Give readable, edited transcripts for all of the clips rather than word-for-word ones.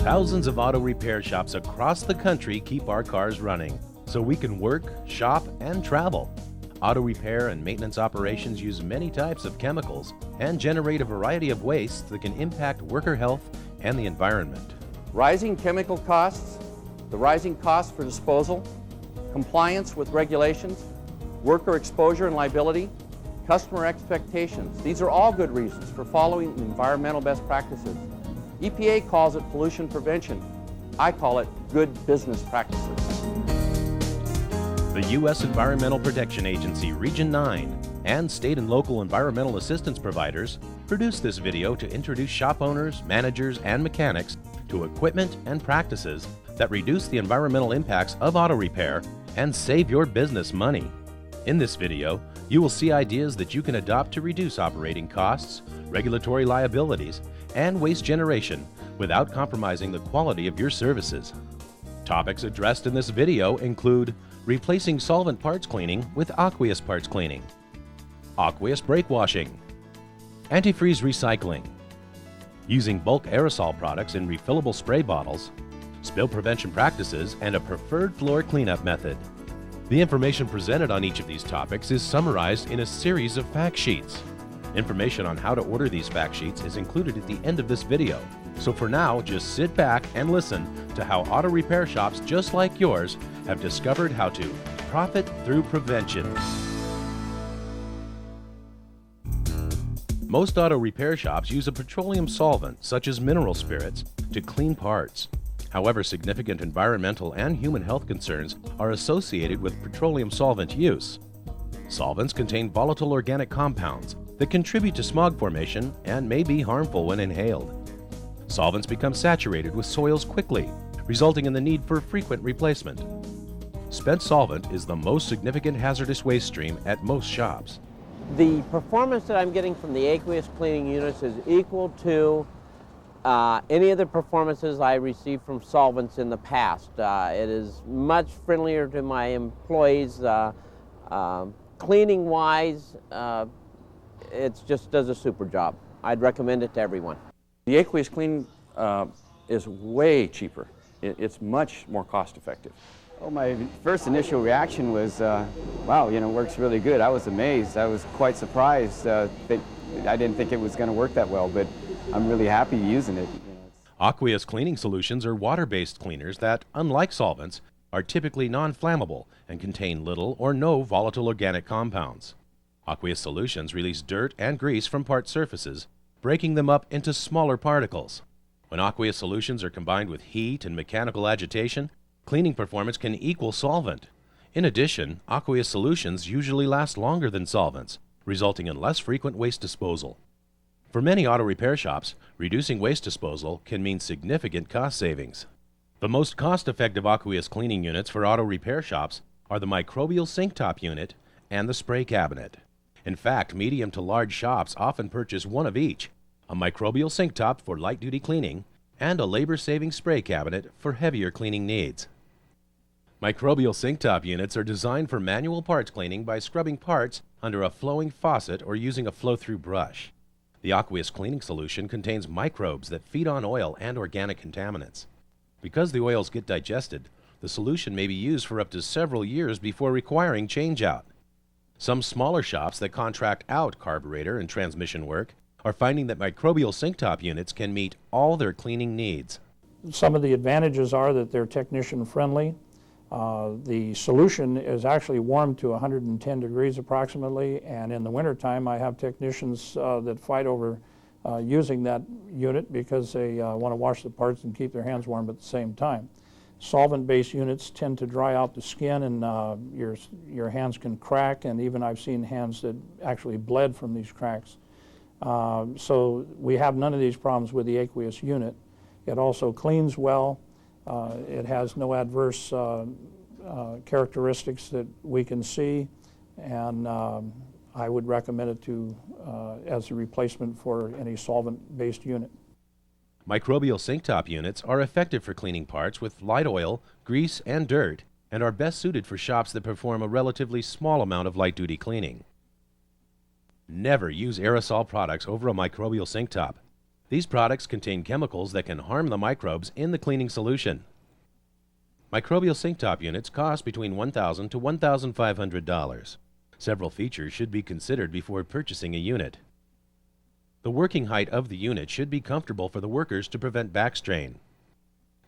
Thousands of auto repair shops across the country keep our cars running so we can work, shop, and travel. Auto repair and maintenance operations use many types of chemicals and generate a variety of wastes that can impact worker health and the environment. Rising chemical costs, the rising costs for disposal, compliance with regulations, worker exposure and liability, customer expectations. These are all good reasons for following environmental best practices. EPA calls it pollution prevention. I call it good business practices. The U.S. Environmental Protection Agency Region 9 and state and local environmental assistance providers produced this video to introduce shop owners, managers, and mechanics to equipment and practices that reduce the environmental impacts of auto repair and save your business money. In this video, you will see ideas that you can adopt to reduce operating costs, regulatory liabilities, and waste generation without compromising the quality of your services. Topics addressed in this video include replacing solvent parts cleaning with aqueous parts cleaning, aqueous brake washing, antifreeze recycling, using bulk aerosol products in refillable spray bottles, spill prevention practices, and a preferred floor cleanup method. The information presented on each of these topics is summarized in a series of fact sheets. Information on how to order these fact sheets is included at the end of this video. So for now, just sit back and listen to how auto repair shops just like yours have discovered how to profit through prevention. Most auto repair shops use a petroleum solvent, such as mineral spirits, to clean parts. However, significant environmental and human health concerns are associated with petroleum solvent use. Solvents contain volatile organic compounds that contribute to smog formation and may be harmful when inhaled. Solvents become saturated with soils quickly, resulting in the need for frequent replacement. Spent solvent is the most significant hazardous waste stream at most shops. The performance that I'm getting from the aqueous cleaning units is equal to any of the performances I received from solvents in the past. It is much friendlier to my employees. Cleaning-wise, it just does a super job. I'd recommend it to everyone. The aqueous cleaning is way cheaper. It's much more cost-effective. Oh, my first initial reaction was, wow, it works really good. I was amazed. I was quite surprised that I didn't think it was going to work that well, but I'm really happy using it. Aqueous cleaning solutions are water-based cleaners that, unlike solvents, are typically non-flammable and contain little or no volatile organic compounds. Aqueous solutions release dirt and grease from part surfaces, breaking them up into smaller particles. When aqueous solutions are combined with heat and mechanical agitation, cleaning performance can equal solvent. In addition, aqueous solutions usually last longer than solvents, resulting in less frequent waste disposal. For many auto repair shops, reducing waste disposal can mean significant cost savings. The most cost-effective aqueous cleaning units for auto repair shops are the microbial sink top unit and the spray cabinet. In fact, medium to large shops often purchase one of each, a microbial sink top for light-duty cleaning and a labor-saving spray cabinet for heavier cleaning needs. Microbial sink top units are designed for manual parts cleaning by scrubbing parts under a flowing faucet or using a flow-through brush. The aqueous cleaning solution contains microbes that feed on oil and organic contaminants. Because the oils get digested, the solution may be used for up to several years before requiring change-out. Some smaller shops that contract out carburetor and transmission work are finding that microbial sink top units can meet all their cleaning needs. Some of the advantages are that they're technician friendly. The solution is actually warmed to 110 degrees approximately, and in the wintertime I have technicians that fight over using that unit because they want to wash the parts and keep their hands warm at the same time. Solvent-based units tend to dry out the skin, and your hands can crack, and even I've seen hands that actually bled from these cracks. So we have none of these problems with the aqueous unit. It also cleans well. It has no adverse characteristics that we can see, and I would recommend it as a replacement for any solvent-based unit. Microbial sink top units are effective for cleaning parts with light oil, grease, and dirt, and are best suited for shops that perform a relatively small amount of light-duty cleaning. Never use aerosol products over a microbial sink top. These products contain chemicals that can harm the microbes in the cleaning solution. Microbial sink top units cost between $1,000 to $1,500. Several features should be considered before purchasing a unit. The working height of the unit should be comfortable for the workers to prevent back strain.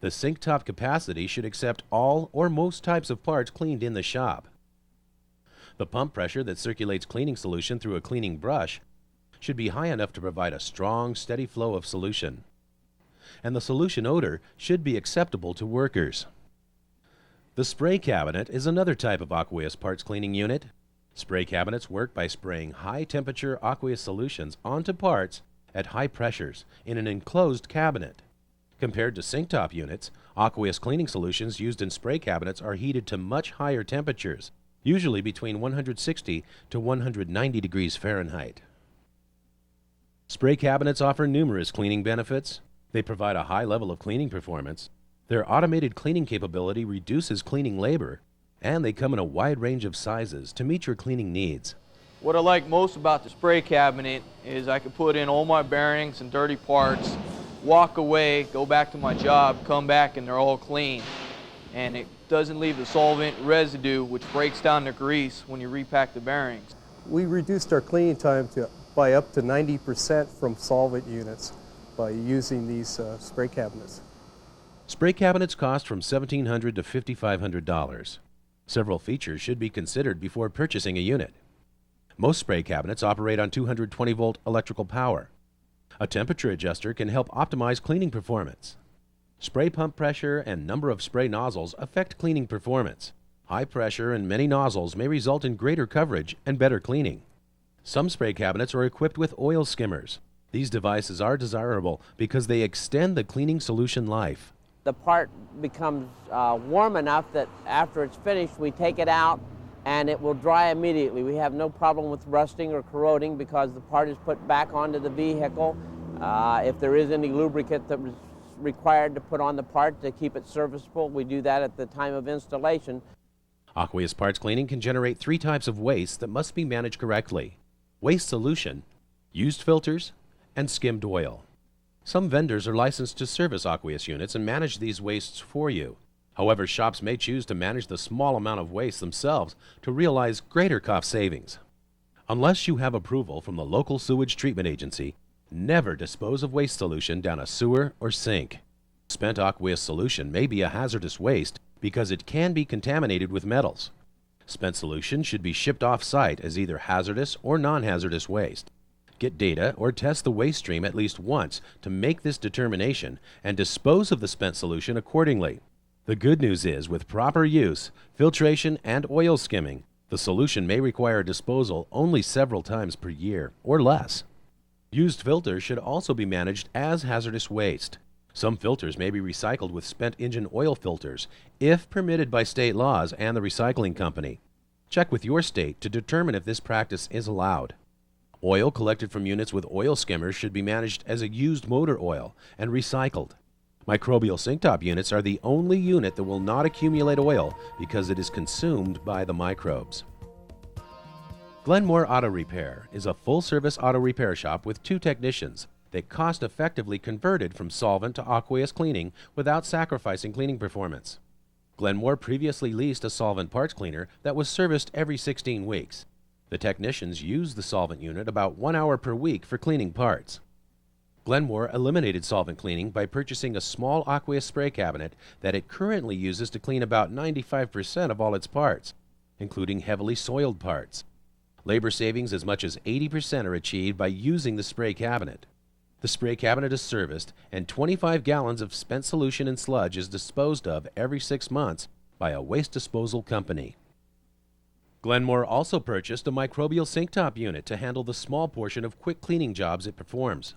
The sink top capacity should accept all or most types of parts cleaned in the shop. The pump pressure that circulates cleaning solution through a cleaning brush should be high enough to provide a strong, steady flow of solution. And the solution odor should be acceptable to workers. The spray cabinet is another type of aqueous parts cleaning unit. Spray cabinets work by spraying high-temperature aqueous solutions onto parts at high pressures in an enclosed cabinet. Compared to sink top units, aqueous cleaning solutions used in spray cabinets are heated to much higher temperatures, usually between 160 to 190 degrees Fahrenheit. Spray cabinets offer numerous cleaning benefits. They provide a high level of cleaning performance. Their automated cleaning capability reduces cleaning labor, and they come in a wide range of sizes to meet your cleaning needs. What I like most about the spray cabinet is I can put in all my bearings and dirty parts, walk away, go back to my job, come back, and they're all clean. And it doesn't leave the solvent residue, which breaks down the grease when you repack the bearings. We reduced our cleaning time by up to 90% from solvent units by using these spray cabinets. Spray cabinets cost from $1,700 to $5,500. Several features should be considered before purchasing a unit. Most spray cabinets operate on 220-volt electrical power. A temperature adjuster can help optimize cleaning performance. Spray pump pressure and number of spray nozzles affect cleaning performance. High pressure and many nozzles may result in greater coverage and better cleaning. Some spray cabinets are equipped with oil skimmers. These devices are desirable because they extend the cleaning solution life. The part becomes warm enough that after it's finished, we take it out and it will dry immediately. We have no problem with rusting or corroding because the part is put back onto the vehicle. If there is any lubricant that was required to put on the part to keep it serviceable, we do that at the time of installation. Aqueous parts cleaning can generate 3 types of waste that must be managed correctly: waste solution, used filters, and skimmed oil. Some vendors are licensed to service aqueous units and manage these wastes for you. However, shops may choose to manage the small amount of waste themselves to realize greater cost savings. Unless you have approval from the local sewage treatment agency, never dispose of waste solution down a sewer or sink. Spent aqueous solution may be a hazardous waste because it can be contaminated with metals. Spent solution should be shipped off-site as either hazardous or non-hazardous waste. Get data or test the waste stream at least once to make this determination and dispose of the spent solution accordingly. The good news is, with proper use, filtration, and oil skimming, the solution may require disposal only several times per year or less. Used filters should also be managed as hazardous waste. Some filters may be recycled with spent engine oil filters if permitted by state laws and the recycling company. Check with your state to determine if this practice is allowed. Oil collected from units with oil skimmers should be managed as a used motor oil and recycled. Microbial sink top units are the only unit that will not accumulate oil because it is consumed by the microbes. Glenmore Auto Repair is a full-service auto repair shop with 2 technicians that cost-effectively converted from solvent to aqueous cleaning without sacrificing cleaning performance. Glenmore previously leased a solvent parts cleaner that was serviced every 16 weeks. The technicians used the solvent unit about 1 hour per week for cleaning parts. Glenmore eliminated solvent cleaning by purchasing a small aqueous spray cabinet that it currently uses to clean about 95% of all its parts, including heavily soiled parts. Labor savings as much as 80% are achieved by using the spray cabinet. The spray cabinet is serviced, and 25 gallons of spent solution and sludge is disposed of every 6 months by a waste disposal company. Glenmore also purchased a microbial sink top unit to handle the small portion of quick cleaning jobs it performs.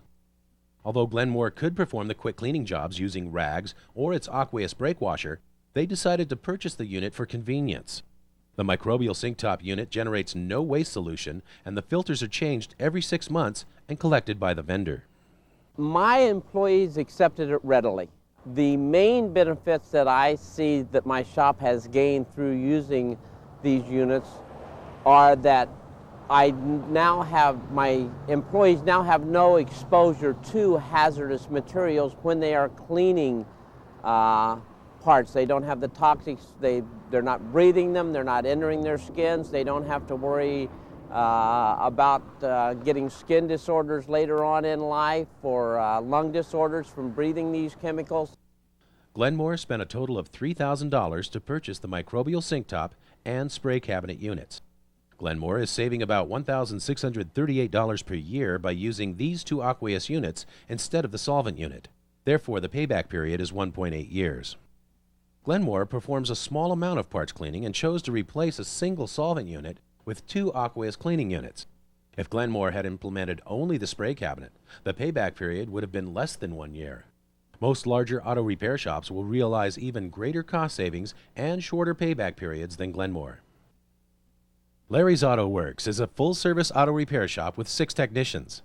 Although Glenmore could perform the quick cleaning jobs using rags or its aqueous brake washer, they decided to purchase the unit for convenience. The microbial sink top unit generates no waste solution, and the filters are changed every 6 months and collected by the vendor. My employees accepted it readily. The main benefits that I see that my shop has gained through using these units are that my employees now have no exposure to hazardous materials when they are cleaning parts. They don't have the toxics, they're not breathing them, they're not entering their skins, they don't have to worry about getting skin disorders later on in life or lung disorders from breathing these chemicals. Glenmore spent a total of $3,000 to purchase the microbial sink top and spray cabinet units. Glenmore is saving about $1,638 per year by using these two Aqueous units instead of the solvent unit. Therefore, the payback period is 1.8 years. Glenmore performs a small amount of parts cleaning and chose to replace a single solvent unit with two Aqueous cleaning units. If Glenmore had implemented only the spray cabinet, the payback period would have been less than 1 year. Most larger auto repair shops will realize even greater cost savings and shorter payback periods than Glenmore. Larry's Auto Works is a full-service auto repair shop with 6 technicians.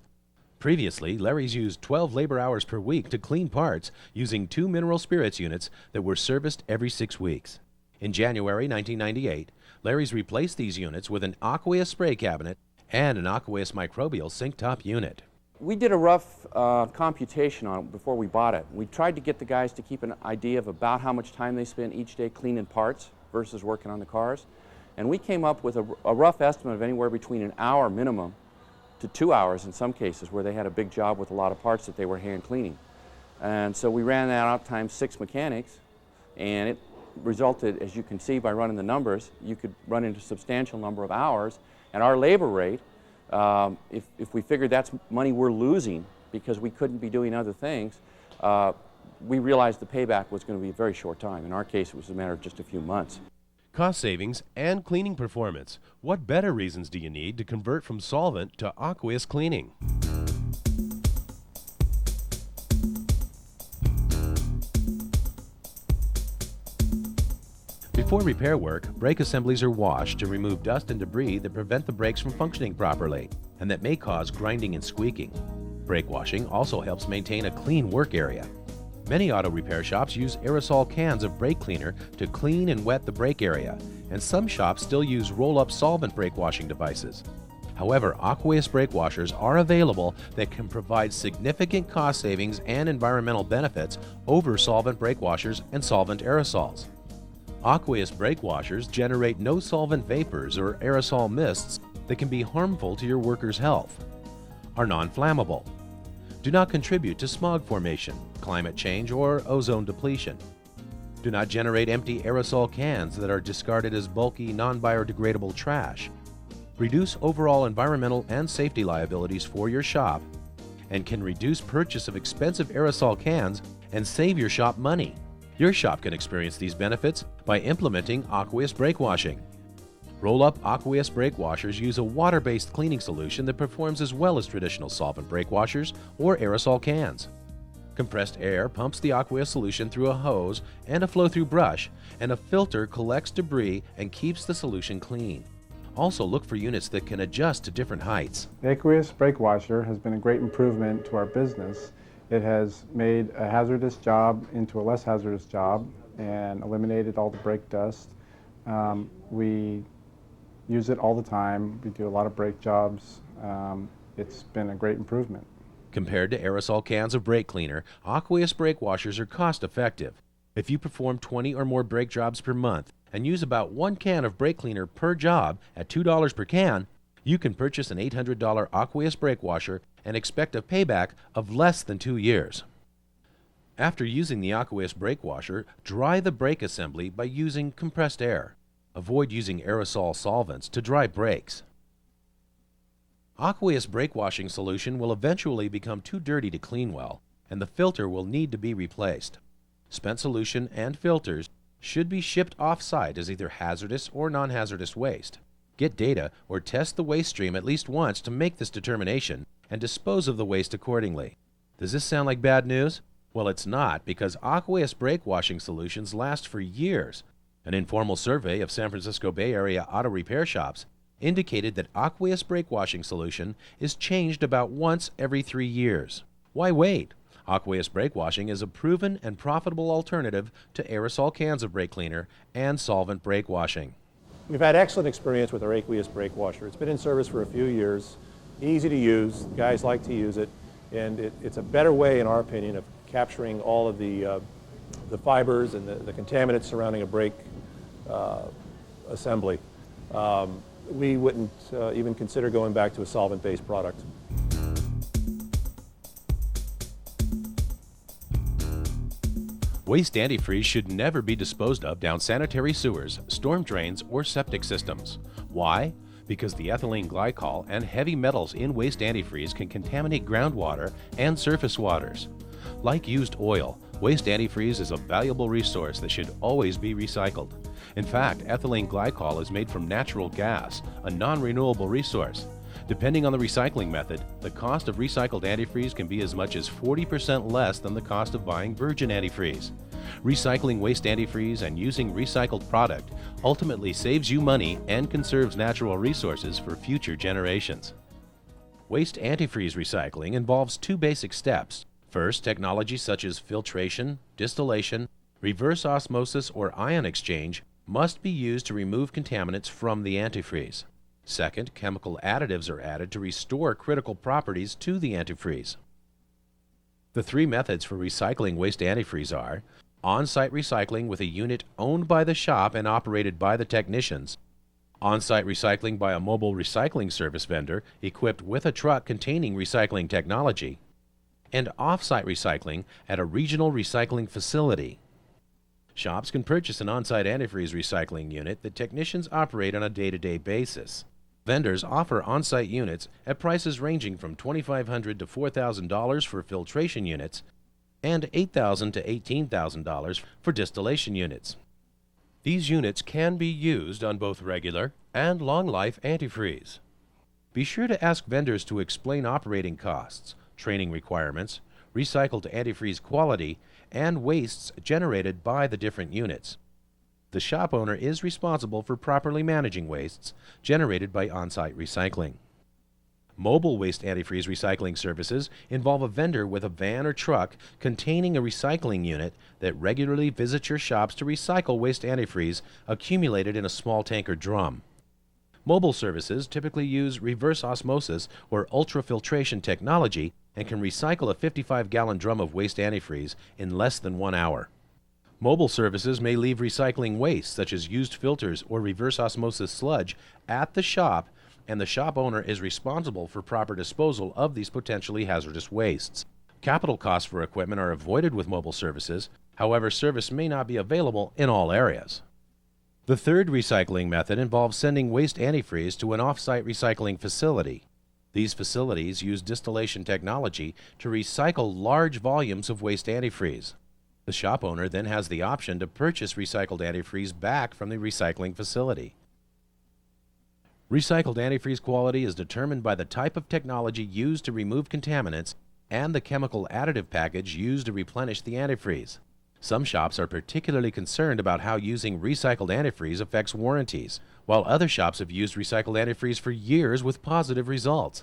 Previously, Larry's used 12 labor hours per week to clean parts using 2 mineral spirits units that were serviced every 6 weeks. In January 1998, Larry's replaced these units with an Aqueous spray cabinet and an Aqueous microbial sink top unit. We did a rough computation on it before we bought it. We tried to get the guys to keep an idea of about how much time they spent each day cleaning parts versus working on the cars. And we came up with a rough estimate of anywhere between an hour minimum to 2 hours in some cases, where they had a big job with a lot of parts that they were hand cleaning. And so we ran that out times 6 mechanics, and it resulted, as you can see by running the numbers, you could run into a substantial number of hours. And our labor rate, if we figured that's money we're losing because we couldn't be doing other things, we realized the payback was going to be a very short time. In our case, it was a matter of just a few months. Cost savings and cleaning performance. What better reasons do you need to convert from solvent to aqueous cleaning? Before repair work, brake assemblies are washed to remove dust and debris that prevent the brakes from functioning properly and that may cause grinding and squeaking. Brake washing also helps maintain a clean work area. Many auto repair shops use aerosol cans of brake cleaner to clean and wet the brake area, and some shops still use roll-up solvent brake washing devices. However, Aqueous brake washers are available that can provide significant cost savings and environmental benefits over solvent brake washers and solvent aerosols. Aqueous brake washers generate no solvent vapors or aerosol mists that can be harmful to your workers' health, are non-flammable, do not contribute to smog formation, climate change, or ozone depletion, do not generate empty aerosol cans that are discarded as bulky, non-biodegradable trash, reduce overall environmental and safety liabilities for your shop, and can reduce purchase of expensive aerosol cans and save your shop money. Your shop can experience these benefits by implementing Aqueous brake washing. Roll-up Aqueous brake washers use a water-based cleaning solution that performs as well as traditional solvent brake washers or aerosol cans. Compressed air pumps the Aqueous solution through a hose and a flow-through brush, and a filter collects debris and keeps the solution clean. Also look for units that can adjust to different heights. The Aqueous brake washer has been a great improvement to our business. It has made a hazardous job into a less hazardous job and eliminated all the brake dust. We use it all the time. We do a lot of brake jobs. It's been a great improvement. Compared to aerosol cans of brake cleaner, Aqueous brake washers are cost-effective. If you perform 20 or more brake jobs per month and use about 1 can of brake cleaner per job at $2 per can, you can purchase an $800 Aqueous brake washer and expect a payback of less than 2 years. After using the Aqueous brake washer, dry the brake assembly by using compressed air. Avoid using aerosol solvents to dry brakes. Aqueous brake washing solution will eventually become too dirty to clean well, and the filter will need to be replaced. Spent solution and filters should be shipped off-site as either hazardous or non-hazardous waste. Get data or test the waste stream at least once to make this determination and dispose of the waste accordingly. Does this sound like bad news? Well, it's not, because Aqueous brake washing solutions last for years. An informal survey of San Francisco Bay Area auto repair shops indicated that Aqueous brake washing solution is changed about once every 3 years. Why wait? Aqueous brake washing is a proven and profitable alternative to aerosol cans of brake cleaner and solvent brake washing. We've had excellent experience with our aqueous brake washer. It's been in service for a few years, easy to use, guys like to use it, and it's a better way, in our opinion, of capturing all of the fibers and the contaminants surrounding a brake assembly. We wouldn't even consider going back to a solvent-based product. Waste antifreeze should never be disposed of down sanitary sewers, storm drains, or septic systems. Why? Because the ethylene glycol and heavy metals in waste antifreeze can contaminate groundwater and surface waters. Like used oil, waste antifreeze is a valuable resource that should always be recycled. In fact, ethylene glycol is made from natural gas, a non-renewable resource. Depending on the recycling method, the cost of recycled antifreeze can be as much as 40% less than the cost of buying virgin antifreeze. Recycling waste antifreeze and using recycled product ultimately saves you money and conserves natural resources for future generations. Waste antifreeze recycling involves two basic steps. First, technology such as filtration, distillation, reverse osmosis, or ion exchange must be used to remove contaminants from the antifreeze. Second, chemical additives are added to restore critical properties to the antifreeze. The three methods for recycling waste antifreeze are on-site recycling with a unit owned by the shop and operated by the technicians, on-site recycling by a mobile recycling service vendor equipped with a truck containing recycling technology, and off-site recycling at a regional recycling facility. Shops can purchase an on-site antifreeze recycling unit that technicians operate on a day-to-day basis. Vendors offer on-site units at prices ranging from $2,500 to $4,000 for filtration units and $8,000 to $18,000 for distillation units. These units can be used on both regular and long-life antifreeze. Be sure to ask vendors to explain operating costs, training requirements, recycled antifreeze quality, and wastes generated by the different units. The shop owner is responsible for properly managing wastes generated by on-site recycling. Mobile waste antifreeze recycling services involve a vendor with a van or truck containing a recycling unit that regularly visits your shops to recycle waste antifreeze accumulated in a small tank or drum. Mobile services typically use reverse osmosis or ultrafiltration technology and can recycle a 55-gallon drum of waste antifreeze in less than 1 hour. Mobile services may leave recycling waste, such as used filters or reverse osmosis sludge, at the shop, and the shop owner is responsible for proper disposal of these potentially hazardous wastes. Capital costs for equipment are avoided with mobile services. However, service may not be available in all areas. The third recycling method involves sending waste antifreeze to an off-site recycling facility. These facilities use distillation technology to recycle large volumes of waste antifreeze. The shop owner then has the option to purchase recycled antifreeze back from the recycling facility. Recycled antifreeze quality is determined by the type of technology used to remove contaminants and the chemical additive package used to replenish the antifreeze. Some shops are particularly concerned about how using recycled antifreeze affects warranties, while other shops have used recycled antifreeze for years with positive results.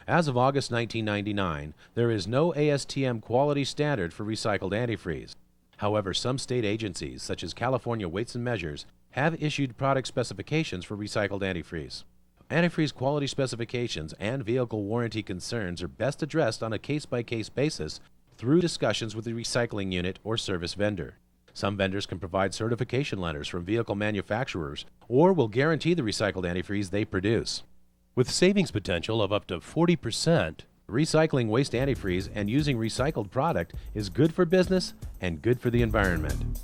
As of August 1999, there is no ASTM quality standard for recycled antifreeze. However, some state agencies, such as California Weights and Measures, have issued product specifications for recycled antifreeze. Antifreeze quality specifications and vehicle warranty concerns are best addressed on a case-by-case basis through discussions with the recycling unit or service vendor. Some vendors can provide certification letters from vehicle manufacturers or will guarantee the recycled antifreeze they produce. With savings potential of up to 40%, recycling waste antifreeze and using recycled product is good for business and good for the environment.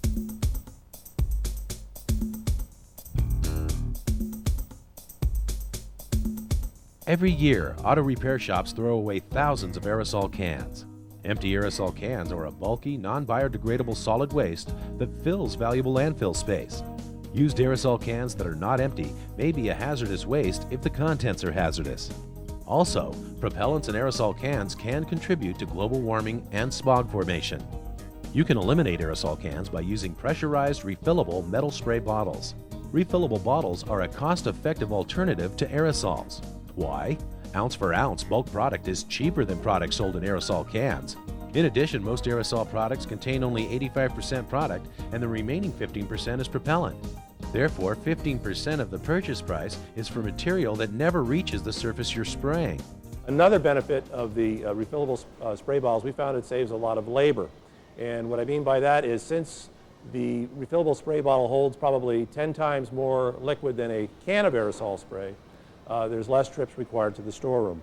Every year, auto repair shops throw away thousands of aerosol cans. Empty aerosol cans are a bulky, non-biodegradable solid waste that fills valuable landfill space. Used aerosol cans that are not empty may be a hazardous waste if the contents are hazardous. Also, propellants in aerosol cans can contribute to global warming and smog formation. You can eliminate aerosol cans by using pressurized, refillable metal spray bottles. Refillable bottles are a cost-effective alternative to aerosols. Why? Ounce for ounce, bulk product is cheaper than products sold in aerosol cans. In addition, most aerosol products contain only 85% product and the remaining 15% is propellant. Therefore, 15% of the purchase price is for material that never reaches the surface you're spraying. Another benefit of the refillable spray bottles, we found it saves a lot of labor. And what I mean by that is, since the refillable spray bottle holds probably 10 times more liquid than a can of aerosol spray, there's less trips required to the storeroom.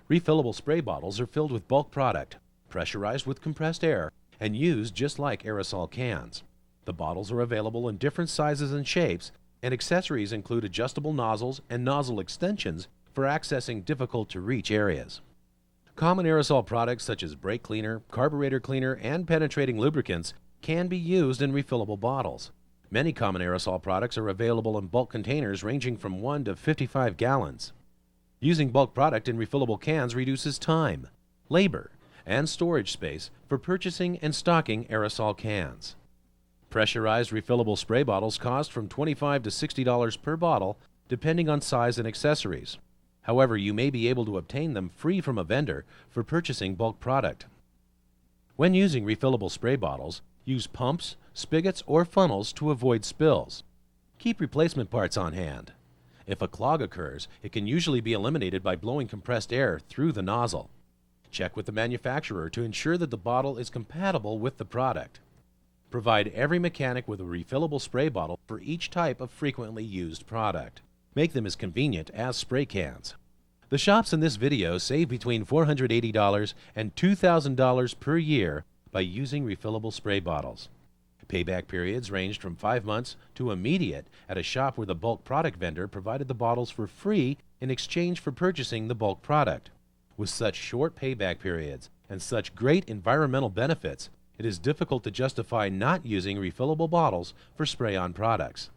Refillable spray bottles are filled with bulk product, pressurized with compressed air, and used just like aerosol cans. The bottles are available in different sizes and shapes, and accessories include adjustable nozzles and nozzle extensions for accessing difficult-to-reach areas. Common aerosol products such as brake cleaner, carburetor cleaner, and penetrating lubricants can be used in refillable bottles. Many common aerosol products are available in bulk containers ranging from 1 to 55 gallons. Using bulk product in refillable cans reduces time, labor, and storage space for purchasing and stocking aerosol cans. Pressurized refillable spray bottles cost from $25 to $60 per bottle, depending on size and accessories. However, you may be able to obtain them free from a vendor for purchasing bulk product. When using refillable spray bottles, use pumps, spigots, or funnels to avoid spills. Keep replacement parts on hand. If a clog occurs, it can usually be eliminated by blowing compressed air through the nozzle. Check with the manufacturer to ensure that the bottle is compatible with the product. Provide every mechanic with a refillable spray bottle for each type of frequently used product. Make them as convenient as spray cans. The shops in this video save between $480 and $2,000 per year by using refillable spray bottles. Payback periods ranged from 5 months to immediate at a shop where the bulk product vendor provided the bottles for free in exchange for purchasing the bulk product. With such short payback periods and such great environmental benefits, it is difficult to justify not using refillable bottles for spray-on products.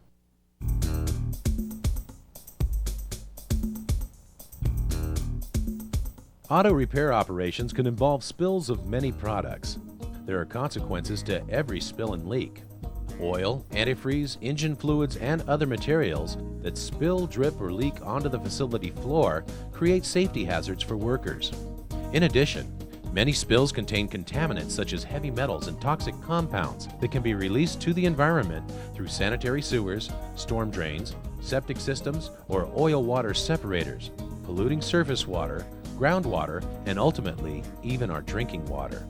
Auto repair operations can involve spills of many products. There are consequences to every spill and leak. Oil, antifreeze, engine fluids, and other materials that spill, drip, or leak onto the facility floor create safety hazards for workers. In addition, many spills contain contaminants such as heavy metals and toxic compounds that can be released to the environment through sanitary sewers, storm drains, septic systems, or oil water separators, polluting surface water, groundwater, and ultimately, even our drinking water.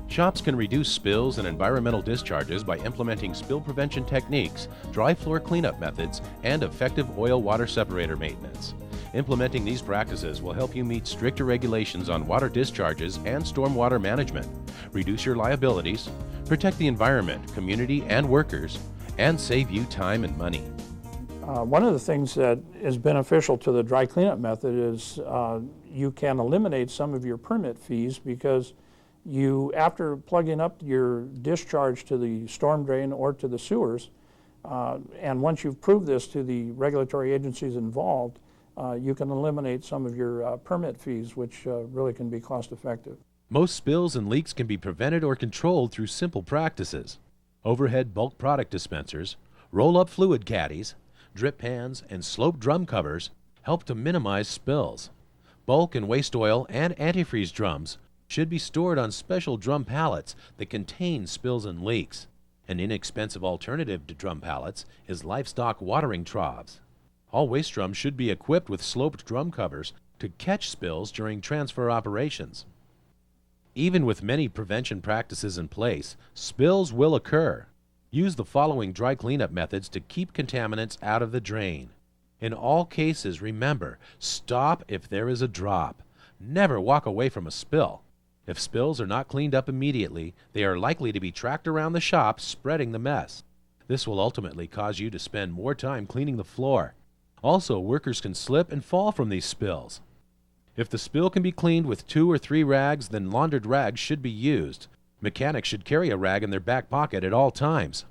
Shops can reduce spills and environmental discharges by implementing spill prevention techniques, dry floor cleanup methods, and effective oil water separator maintenance. Implementing these practices will help you meet stricter regulations on water discharges and stormwater management, reduce your liabilities, protect the environment, community, and workers, and save you time and money. One of the things that is beneficial to the dry cleanup method is you can eliminate some of your permit fees, because you, after plugging up your discharge to the storm drain or to the sewers, and once you've proved this to the regulatory agencies involved, you can eliminate some of your permit fees, which really can be cost effective. Most spills and leaks can be prevented or controlled through simple practices. Overhead bulk product dispensers, roll-up fluid caddies, drip pans, and slope drum covers help to minimize spills. Bulk and waste oil and antifreeze drums should be stored on special drum pallets that contain spills and leaks. An inexpensive alternative to drum pallets is livestock watering troughs. All waste drums should be equipped with sloped drum covers to catch spills during transfer operations. Even with many prevention practices in place, spills will occur. Use the following dry cleanup methods to keep contaminants out of the drain. In all cases, remember, stop if there is a drop. Never walk away from a spill. If spills are not cleaned up immediately, they are likely to be tracked around the shop, spreading the mess. This will ultimately cause you to spend more time cleaning the floor. Also, workers can slip and fall from these spills. If the spill can be cleaned with 2 or 3 rags, then laundered rags should be used. Mechanics should carry a rag in their back pocket at all times.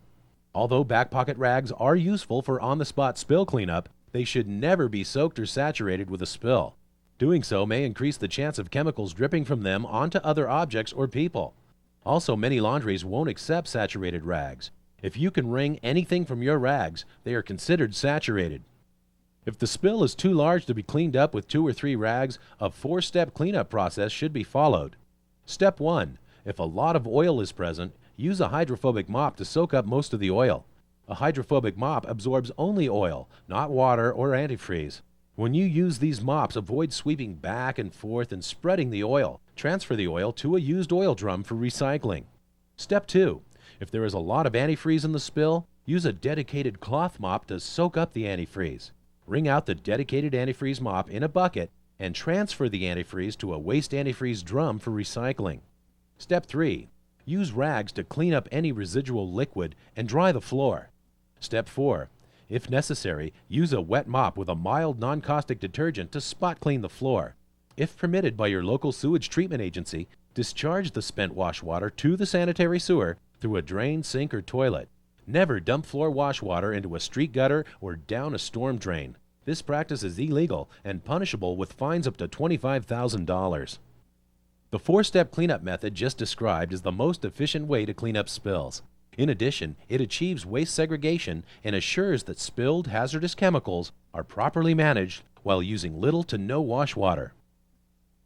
Although back pocket rags are useful for on-the-spot spill cleanup, they should never be soaked or saturated with a spill. Doing so may increase the chance of chemicals dripping from them onto other objects or people. Also, many laundries won't accept saturated rags. If you can wring anything from your rags, they are considered saturated. If the spill is too large to be cleaned up with 2 or 3 rags, a 4-step cleanup process should be followed. Step 1. If a lot of oil is present, use a hydrophobic mop to soak up most of the oil. A hydrophobic mop absorbs only oil, not water or antifreeze. When you use these mops, avoid sweeping back and forth and spreading the oil. Transfer the oil to a used oil drum for recycling. Step 2. If there is a lot of antifreeze in the spill, use a dedicated cloth mop to soak up the antifreeze. Wring out the dedicated antifreeze mop in a bucket and transfer the antifreeze to a waste antifreeze drum for recycling. Step 3. Use rags to clean up any residual liquid and dry the floor. Step 4. If necessary, use a wet mop with a mild non-caustic detergent to spot clean the floor. If permitted by your local sewage treatment agency, discharge the spent wash water to the sanitary sewer through a drain, sink, or toilet. Never dump floor wash water into a street gutter or down a storm drain. This practice is illegal and punishable with fines up to $25,000. The 4-step cleanup method just described is the most efficient way to clean up spills. In addition, it achieves waste segregation and assures that spilled hazardous chemicals are properly managed while using little to no wash water.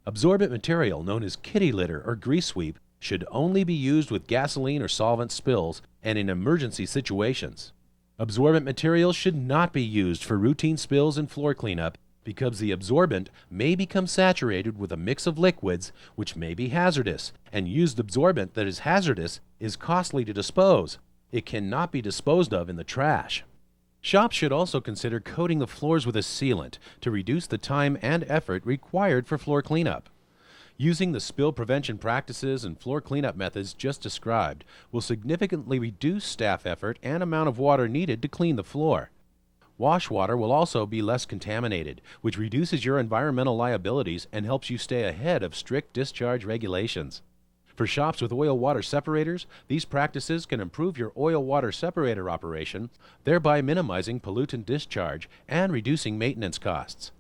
Absorbent material known as kitty litter or grease sweep should only be used with gasoline or solvent spills and in emergency situations. Absorbent material should not be used for routine spills and floor cleanup because the absorbent may become saturated with a mix of liquids which may be hazardous, and used absorbent that is hazardous is costly to dispose. It cannot be disposed of in the trash. Shops should also consider coating the floors with a sealant to reduce the time and effort required for floor cleanup. Using the spill prevention practices and floor cleanup methods just described will significantly reduce staff effort and amount of water needed to clean the floor. Wash water will also be less contaminated, which reduces your environmental liabilities and helps you stay ahead of strict discharge regulations. For shops with oil water separators, these practices can improve your oil water separator operation, thereby minimizing pollutant discharge and reducing maintenance costs.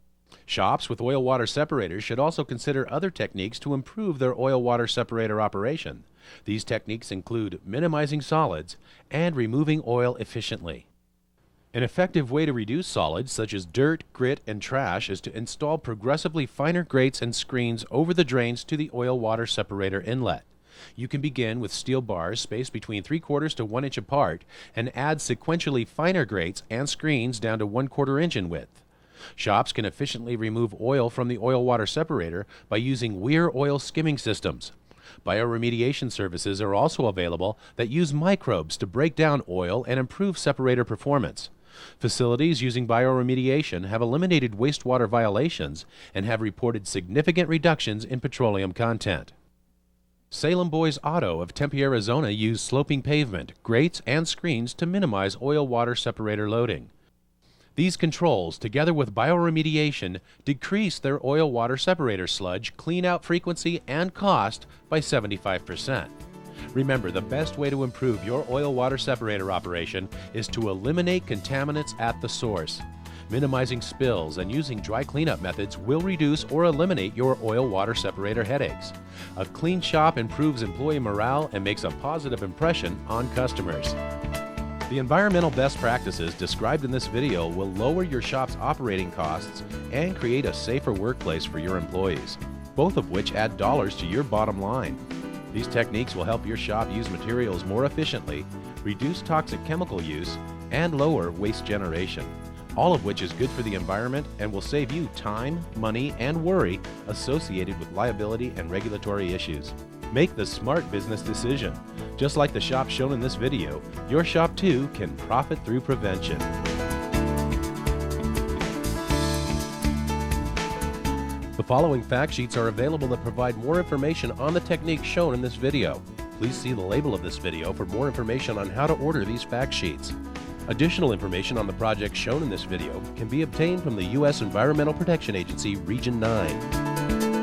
Shops with oil water separators should also consider other techniques to improve their oil water separator operation. These techniques include minimizing solids and removing oil efficiently. An effective way to reduce solids such as dirt, grit, and trash is to install progressively finer grates and screens over the drains to the oil water separator inlet. You can begin with steel bars spaced between 3/4 to 1 inch apart and add sequentially finer grates and screens down to 1/4 inch in width. Shops can efficiently remove oil from the oil water separator by using Weir oil skimming systems. Bioremediation services are also available that use microbes to break down oil and improve separator performance. Facilities using bioremediation have eliminated wastewater violations and have reported significant reductions in petroleum content. Salem Boys Auto of Tempe, Arizona use sloping pavement, grates, and screens to minimize oil water separator loading. These controls, together with bioremediation, decrease their oil water separator sludge clean-out frequency and cost by 75%. Remember, the best way to improve your oil water separator operation is to eliminate contaminants at the source. Minimizing spills and using dry cleanup methods will reduce or eliminate your oil water separator headaches. A clean shop improves employee morale and makes a positive impression on customers. The environmental best practices described in this video will lower your shop's operating costs and create a safer workplace for your employees, both of which add dollars to your bottom line. These techniques will help your shop use materials more efficiently, reduce toxic chemical use, and lower waste generation, all of which is good for the environment and will save you time, money, and worry associated with liability and regulatory issues. Make the smart business decision. Just like the shop shown in this video, your shop too can profit through prevention. The following fact sheets are available that provide more information on the techniques shown in this video. Please see the label of this video for more information on how to order these fact sheets. Additional information on the projects shown in this video can be obtained from the U.S. Environmental Protection Agency Region 9.